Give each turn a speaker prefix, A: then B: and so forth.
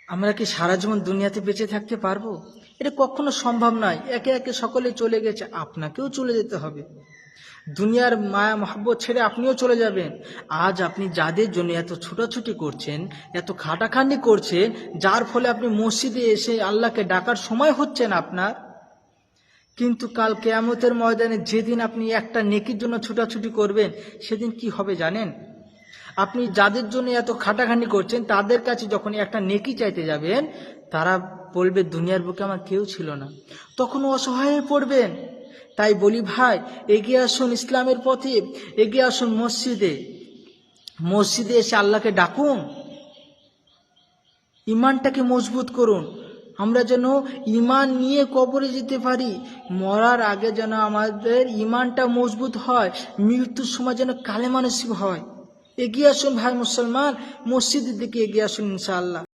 A: আমরা কি সারা জীবন দুনিয়াতে বেঁচে থাকতে পারবো? এটা কখনো সম্ভব নয়। একে একে সকলে চলে গেছে, আপনাকেও চলে যেতে হবে। দুনিয়ার মায়া মহব্বত ছেড়ে আপনিও চলে যাবেন। আজ আপনি যাদের জন্য এত ছোটাছুটি করছেন, এত খাটাখাটনি করছেন, যার ফলে আপনি মসজিদে এসে আল্লাহকে ডাকার সময় হচ্ছে না আপনার, কিন্তু কাল কিয়ামতের ময়দানে যেদিন আপনি একটা নেকির জন্য ছোটাছুটি করবেন, সেদিন কি হবে জানেন? আপনি যাদের জন্য এত খাটাখাটনি করছেন, তাদের কাছে যখন একটা নেকি চাইতে যাবেন, তারা বলবে দুনিয়ার বুকে আমার কেউ ছিল না, তখন অসহায় হয়ে পড়বেন। তাই বলি ভাই, এগিয়ে আসুন ইসলামের পথে, এগিয়ে আসুন মসজিদে। মসজিদে এসে আল্লাহকে ডাকুন, ইমানটাকে মজবুত করুন। আমরা যেন ইমান নিয়ে কবরে যেতে পারি, মরার আগে যেন আমাদের ইমানটা মজবুত হয়, মৃত্যুর সময় যেন কালেমা নসিব হয়। এগিয়ে আসুন ভাই মুসলমান, মসজিদের দিকে এগিয়ে আসুন ইনশাআল্লাহ।